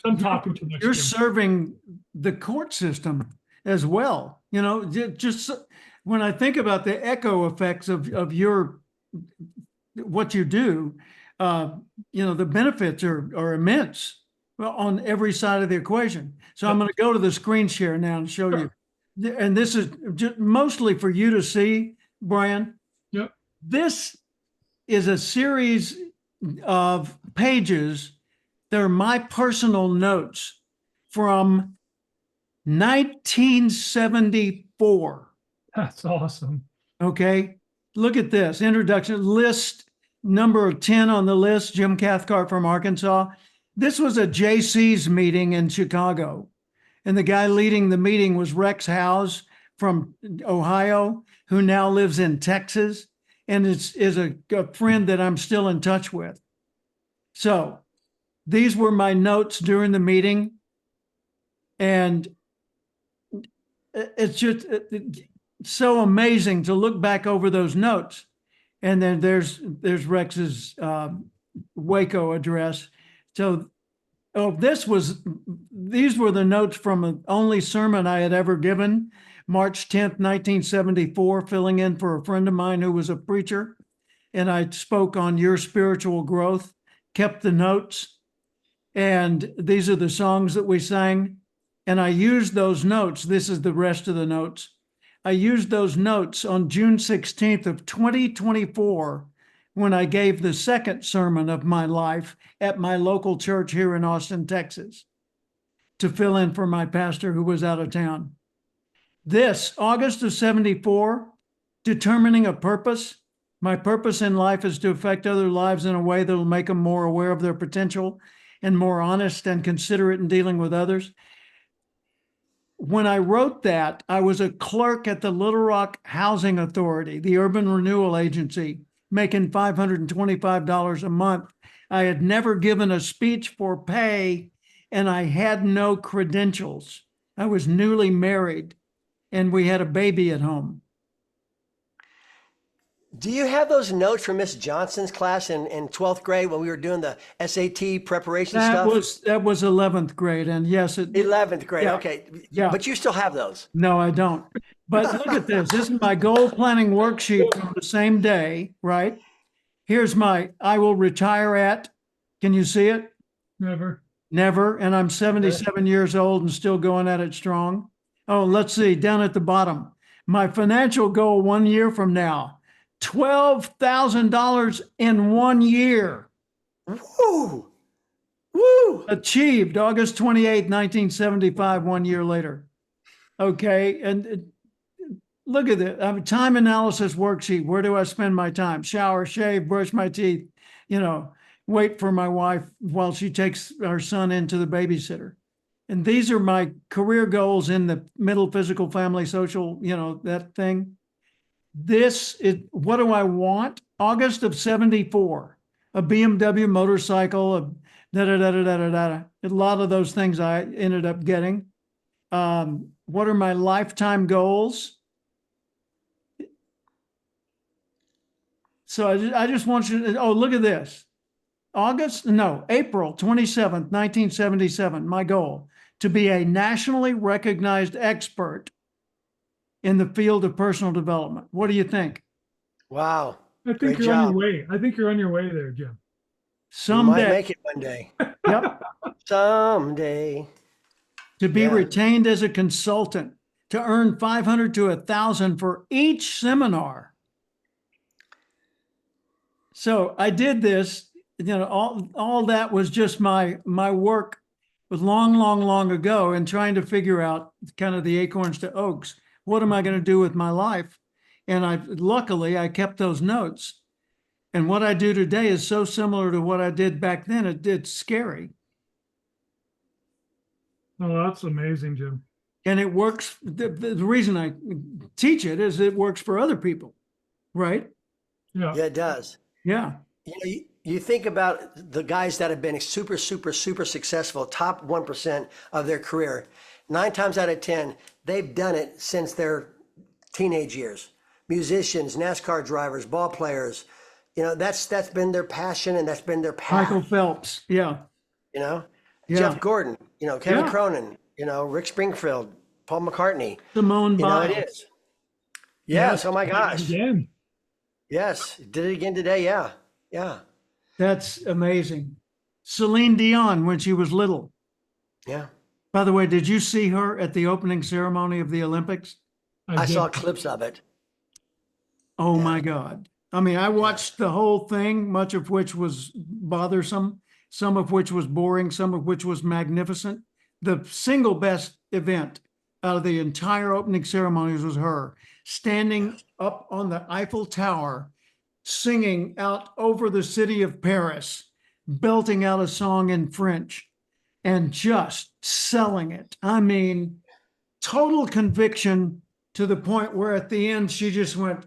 I'm talking too much. you're Jim. serving the court system as well. You know, just when I think about the echo effects of your what you do, you know, the benefits are immense on every side of the equation. So I'm going to go to the screen share now and show you. And this is just mostly for you to see, Brian. Yep. This is a series of pages. They're my personal notes from 1974. That's awesome. Okay. Look at this introduction list number 10 on the list. Jim Cathcart from Arkansas. This was a JC's meeting in Chicago. And the guy leading the meeting was Rex Howes from Ohio, who now lives in Texas and is a friend that I'm still in touch with. So these were my notes during the meeting. And it's just so amazing to look back over those notes. And then there's Rex's Waco address. So, oh, these were the notes from the only sermon I had ever given, March 10th, 1974, filling in for a friend of mine who was a preacher. And I spoke on your spiritual growth, kept the notes. And these are the songs that we sang. And I used those notes. This is the rest of the notes. I used those notes on June 16th of 2024 when I gave the second sermon of my life at my local church here in Austin, Texas, to fill in for my pastor who was out of town. This August of 74, determining a purpose. My purpose in life is to affect other lives in a way that will make them more aware of their potential and more honest and considerate in dealing with others. When I wrote that, I was a clerk at the Little Rock Housing Authority, the Urban Renewal Agency, making $525 a month. I had never given a speech for pay, and I had no credentials. I was newly married, and we had a baby at home. Do you have those notes from Miss Johnson's class in 12th grade when we were doing the SAT preparation That stuff? was 11th grade, and yes, 11th grade. Yeah. Okay. Yeah. But you still have those. No, I don't. But look at this. This is my goal planning worksheet from the same day, right? Here's my I will retire at. Can you see it? Never. Never. And I'm 77 years old and still going at it strong. Oh, let's see. Down at the bottom. My financial goal 1 year from now, $12,000 in 1 year. Woo! Woo! Achieved August 28th, 1975, 1 year later. Okay. And look at it. I have a time analysis worksheet. Where do I spend my time? Shower, shave, brush my teeth, wait for my wife while she takes our son into the babysitter. And these are my career goals in the middle, physical, family, social, that thing. This is, what do I want? August of 74, a BMW motorcycle, a lot of those things I ended up getting. What are my lifetime goals? So I just want you to, look at this. April 27th, 1977, my goal, to be a nationally recognized expert in the field of personal development. What do you think? Wow. I think Great you're on job. your way. I think you're on your way there, Jim. You might Someday, make it one day. yep, Someday. to be Yeah. retained as a consultant, to earn 500 to 1,000 for each seminar. So I did this, all that was just my work was long ago and trying to figure out kind of the acorns to oaks. What am I going to do with my life? And luckily I kept those notes. And what I do today is so similar to what I did back then. It's scary. Oh, that's amazing, Jim. And it works. The reason I teach it is it works for other people, right? Yeah. Yeah, it does. Yeah. You think about the guys that have been super successful, top 1% of their career. 9 times out of 10, they've done it since their teenage years. Musicians, NASCAR drivers, ball players, that's been their passion and that's been their path. Michael Phelps. Yeah. Yeah. Yeah. Jeff Gordon, Kevin Yeah. Cronin, Rick Springfield, Paul McCartney. Simone It Biles. is. Yes. Oh my gosh. Again. Yes. Did it again today. Yeah. Yeah. That's amazing. Celine Dion when she was little. Yeah. By the way, did you see her at the opening ceremony of the Olympics? I did. saw clips of it. Oh Yeah. my God. I mean, I watched the whole thing, much of which was bothersome, some of which was boring, some of which was magnificent. The single best event out of the entire opening ceremonies was her standing up on the Eiffel Tower, singing out over the city of Paris, belting out a song in French and just selling it. I mean, total conviction to the point where at the end she just went,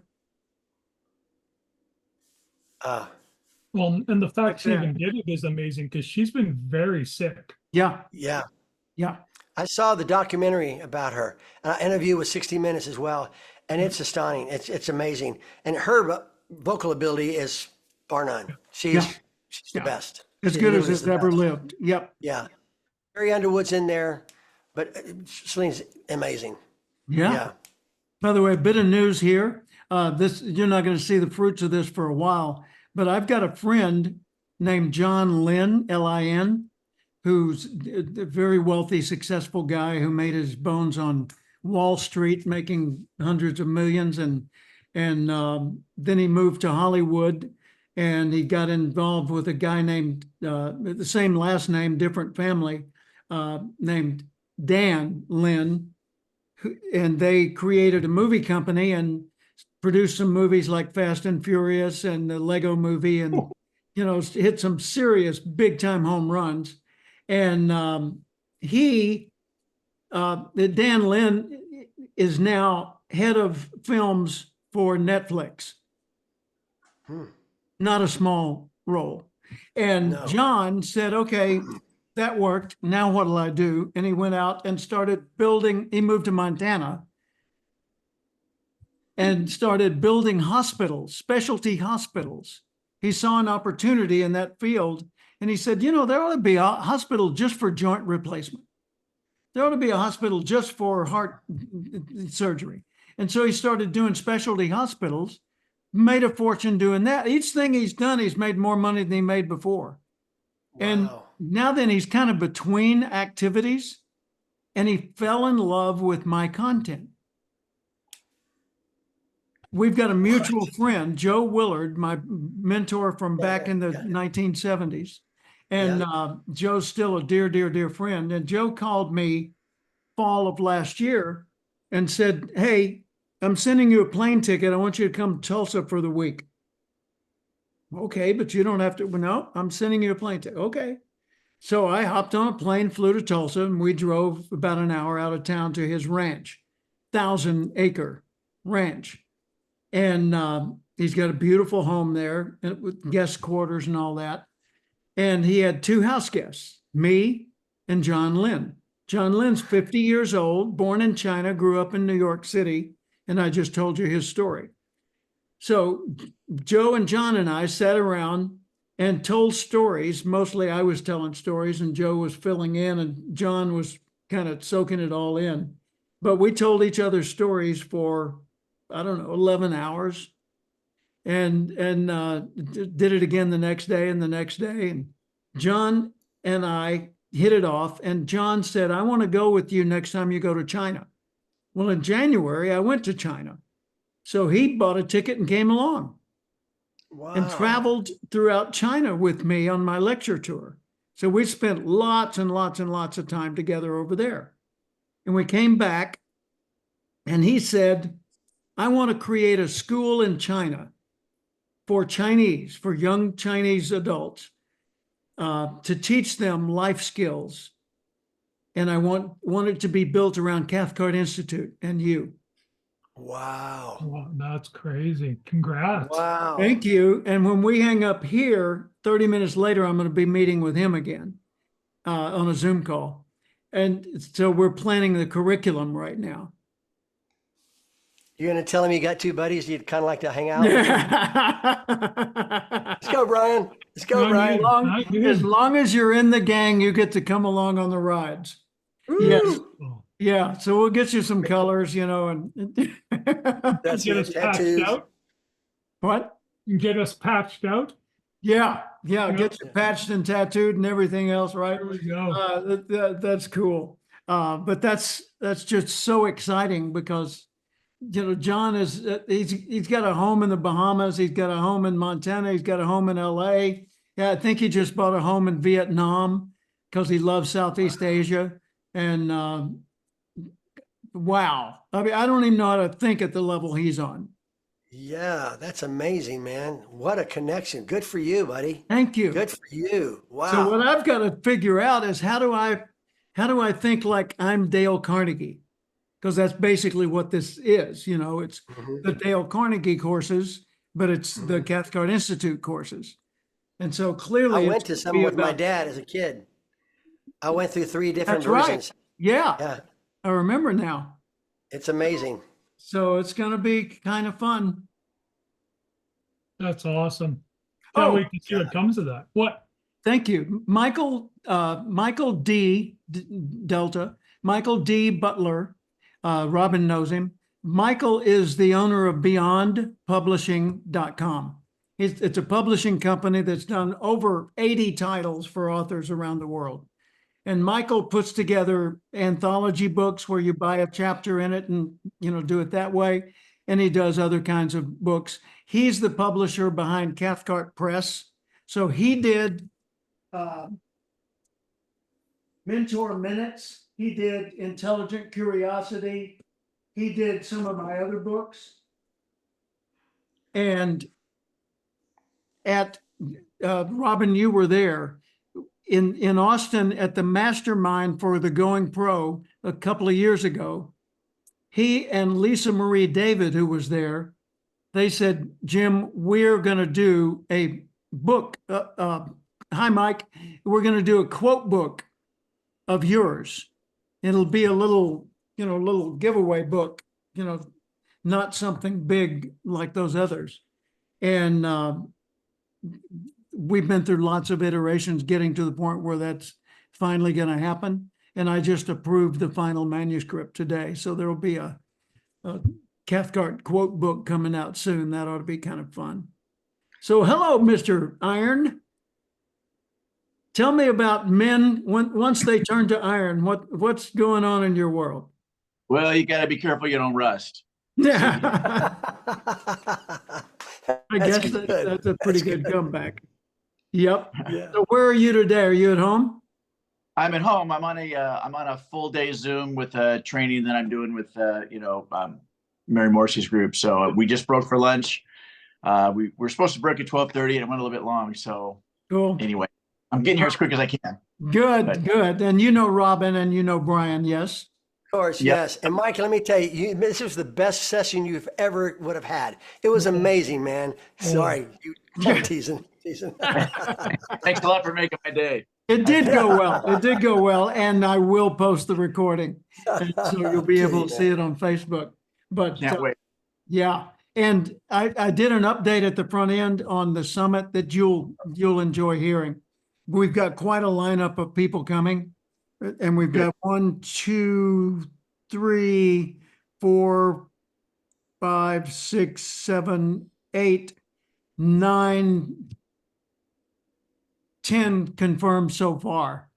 Well, and the fact she Yeah. even did it is amazing because she's been very sick. yeah, Yeah. yeah. I saw the documentary about her. An interview with 60 Minutes as well. And it's astonishing. It's amazing. And her vocal ability is bar none. She's, She's the Yeah. best. As She good as literally is it's the ever best. lived. Yep. Yeah. Carrie Underwood's in there, but Celine's amazing. Yeah. Yeah. By the way, a bit of news here. This you're not going to see the fruits of this for a while, but I've got a friend named John Lynn, Lin, who's a very wealthy, successful guy who made his bones on Wall Street, making hundreds of millions, and then he moved to Hollywood, and he got involved with a guy named the same last name, different family, named Dan Lin, and they created a movie company and produced some movies like Fast and Furious and the Lego movie, and hit some serious big time home runs. And Dan Lin is now head of films for Netflix. Not a small role. And No. John said, okay, that worked. Now what'll I do? And he went out and started building. He moved to Montana and started building hospitals, specialty hospitals. He saw an opportunity in that field, and he said, there ought to be a hospital just for joint replacement. There ought to be a hospital just for heart surgery. And so he started doing specialty hospitals, made a fortune doing that. Each thing he's done, he's made more money than he made before. And Wow. now then he's kind of between activities, and he fell in love with my content. We've got a mutual friend, Joe Willard, my mentor from back in the 1970s. And Joe's still a dear, dear, dear friend. And Joe called me fall of last year and said, hey, I'm sending you a plane ticket. I want you to come to Tulsa for the week. Okay, but you don't have to. No, I'm sending you a plane ticket. Okay. So I hopped on a plane, flew to Tulsa, and we drove about an hour out of town to his ranch, 1,000-acre ranch. And he's got a beautiful home there with guest quarters and all that. And he had two house guests, me and John Lynn. John Lynn's 50 years old, born in China, grew up in New York City. And I just told you his story. So Joe and John and I sat around and told stories. Mostly I was telling stories and Joe was filling in and John was kind of soaking it all in. But we told each other stories for, I don't know, 11 hours and did it again the next day and the next day. And John and I hit it off. And John said, I want to go with you next time you go to China. Well, in January, I went to China. So he bought a ticket and came along. Wow. And traveled throughout China with me on my lecture tour. So we spent lots and lots and lots of time together over there. And we came back and he said, I want to create a school in China for Chinese, for young Chinese adults, to teach them life skills. And I want it to be built around Cathcart Institute and you. Wow. Wow, that's crazy. Congrats. Wow. Thank you. And when we hang up here, 30 minutes later, I'm going to be meeting with him again on a Zoom call. And so we're planning the curriculum right now. You're going to tell him you got two buddies you'd kind of like to hang out with? Let's go, Brian. Let's go, No, Brian. As long as you're in the gang, you get to come along on the rides. Yes. Oh, Yeah. So we'll get you some colors, and That's get it. us patched Tattoos. out. what? Get us patched out. Yeah. Yeah. Get you patched and tattooed and everything else, right? There we go. That's cool. But that's just so exciting because, John is, he's got a home in the Bahamas. He's got a home in Montana. He's got a home in LA. Yeah. I think he just bought a home in Vietnam because he loves Southeast Asia. And, wow. I mean, I don't even know how to think at the level he's on. Yeah, that's amazing, man. What a connection. Good for you, buddy. Thank you. Good for you. Wow. So what I've got to figure out is how do I think like I'm Dale Carnegie? Because that's basically what this is. It's the Dale Carnegie courses, but it's the Cathcart Institute courses. And so clearly I went to some with my dad as a kid. I went through 3 different That's right. versions. Yeah, Yeah, I remember now. it's amazing. So it's going to be kind of fun. That's awesome. Can't Oh, wait to see what comes of that. What? thank you. Michael Delta, Michael D. Butler, Robin knows him. Michael is the owner of BeyondPublishing.com. It's a publishing company that's done over 80 titles for authors around the world. And Michael puts together anthology books where you buy a chapter in it and, do it that way. And he does other kinds of books. He's the publisher behind Cathcart Press. So he did Mentor Minutes. He did Intelligent Curiosity. He did some of my other books. And at Robin, you were there in Austin at the mastermind for the Going Pro a couple of years ago. He and Lisa Marie David, who was there, they said, Jim, we're going to do a book. Hi, Mike. We're going to do a quote book of yours. It'll be a little giveaway book, not something big like those others. And we've been through lots of iterations getting to the point where that's finally going to happen. And I just approved the final manuscript today. So there'll be a Cathcart quote book coming out soon. That ought to be kind of fun. So hello, Mr. Iron. Tell me about men once they turn to iron. What's going on in your world? Well, you got to be careful you don't rust. Yeah, I guess good. that's a pretty good comeback. Yep. Yeah. So where are you today? Are you at home? I'm at home. I'm on a full day Zoom with a training that I'm doing with Mary Morrissey's group. So we just broke for lunch. We're supposed to break at 12:30 and it went a little bit long. So Cool. anyway, I'm getting here as quick as I can. Good, good. And you know Robin and you know Brian, yes? Of course, Yep. yes. And Mike, let me tell you, this was the best session you've ever would have had. It was amazing, man. Sorry, I'm teasing. Thanks a lot for making my day. It did go well. It did go well. And I will post the recording. And so you'll be able to see it on Facebook. But Can't wait. yeah. And I did an update at the front end on the summit that you'll enjoy hearing. We've got quite a lineup of people coming. And we've got 1, 2, 3, 4, 5, 6, 7, 8, 9, 10 confirmed so far.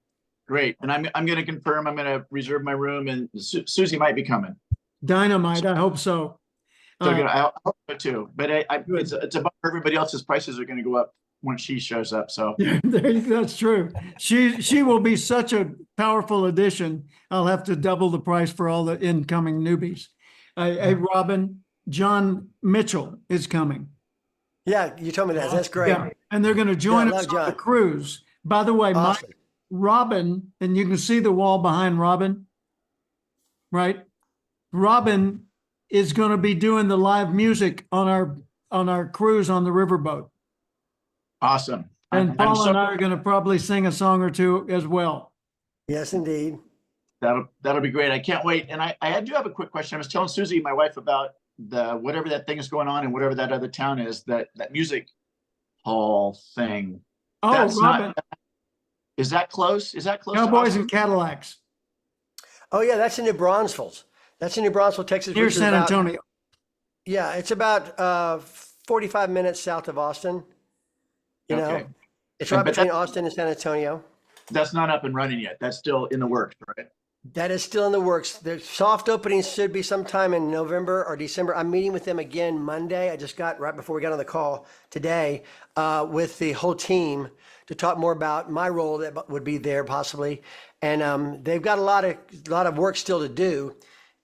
Great. And I'm going to confirm. I'm going to reserve my room, and Susie might be coming. Dynamite, I hope so. So I hope so too. But it's about everybody else's prices are going to go up when she shows up. So That's true. She will be such a powerful addition. I'll have to double the price for all the incoming newbies. Hey, Robin, John Mitchell is coming. Yeah, you told me that. That's great. Yeah, and they're going to join Yeah, us love on the John. cruise. By the way, Awesome. Robin, and you can see the wall behind Robin, right? Robin is going to be doing the live music on our cruise on the riverboat. awesome. And I'm Paul so- and I are going to probably sing a song or two as well. Yes, indeed. That'll be great. I can't wait. And I do have a quick question. I was telling Susie, my wife, about whatever that thing is going on and whatever that other town is, that music hall thing. Oh, That's Robin, Is that close? Is that close? to Cowboys Austin? and Cadillacs Oh, yeah, that's in New Braunfels. That's in New Braunfels, Texas. near which is San about- Antonio. Yeah, it's about 45 minutes south of Austin. You know, Okay. it's right But between that- Austin and San Antonio. That's not up and running yet. That's still in the works, right? That is still in the works. The soft openings should be sometime in November or December. I'm meeting with them again Monday. I just got right before we got on the call today with the whole team to talk more about my role that would be there possibly. And they've got a lot of work still to do.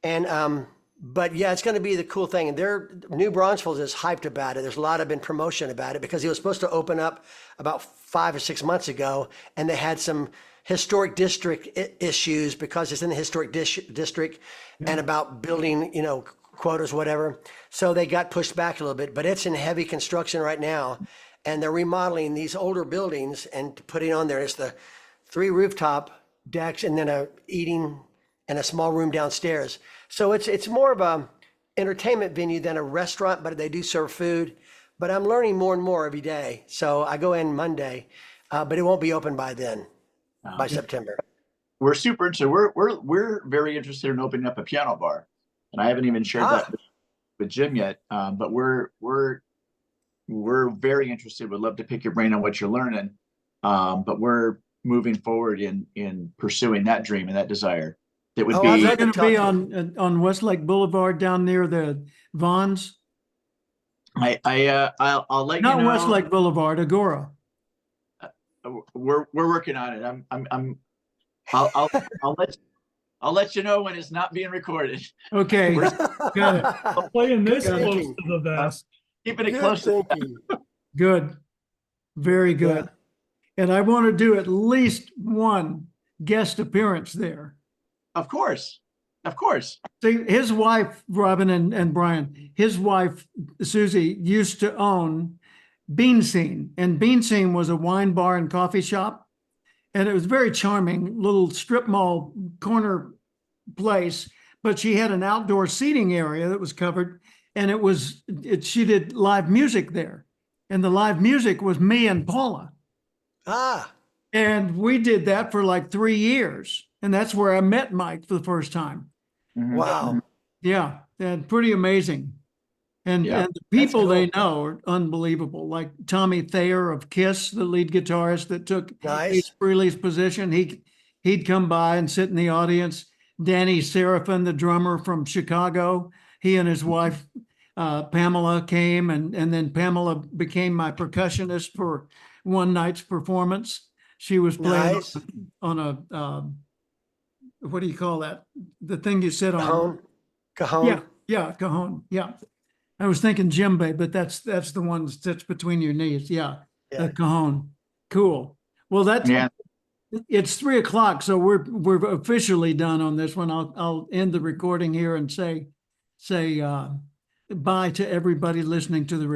And but yeah, it's going to be the cool thing. And their New Braunfels is hyped about it. There's a lot of been promotion about it because it was supposed to open up about 5 or 6 months ago, and they had some historic district issues because it's in the historic district and about building, quotas, whatever. So they got pushed back a little bit, but it's in heavy construction right now. And they're remodeling these older buildings and putting on there. It's the 3 rooftop decks and then a eating and a small room downstairs. So it's more of a entertainment venue than a restaurant, but they do serve food. but I'm learning more and more every day. So I go in Monday, but it won't be open by then, by September. We're super interested. We're very interested in opening up a piano bar, and I haven't even shared that with Jim yet. But we're very interested. Would love to pick your brain on what you're learning. But we're moving forward in pursuing that dream and that desire. That would Oh, be. I'd Is love it going to to be talk on Westlake Boulevard down near the Vons? I'll let Not you know. Westlake Boulevard, Agora. We're working on it. I'll let you know when it's not being recorded. Okay, got it. Playing this Good close thinking. to the vest. Keeping it Good close. thinking. Good. Very good. And I want to do at least one guest appearance there. Of course. Of course. See, his wife, Robin and Brian, his wife, Susie, used to own Bean Scene. And Bean Scene was a wine bar and coffee shop. And it was very charming, little strip mall corner place. But she had an outdoor seating area that was covered. And she did live music there. And the live music was me and Paula. Ah, And we did that for like 3 years. And that's where I met Mike for the first time. wow. Yeah, and pretty amazing. And Yeah. and the people they cool. know are unbelievable. Like Tommy Thayer of Kiss, the lead guitarist that took Nice. Ace Frehley's position. He'd come by and sit in the audience. Danny Seraphin, the drummer from Chicago, he and his wife Pamela came, and then Pamela became my percussionist for one night's performance. She was playing Nice. on a what do you call that? The thing you sit on. Cajon. Cajon. Yeah, cajon. Yeah. I was thinking djembe, but that's the one that sits between your knees. Yeah. Yeah. Cajon. Cool. Well, Yeah. it's 3:00, so we're officially done on this one. I'll end the recording here and say bye to everybody listening to the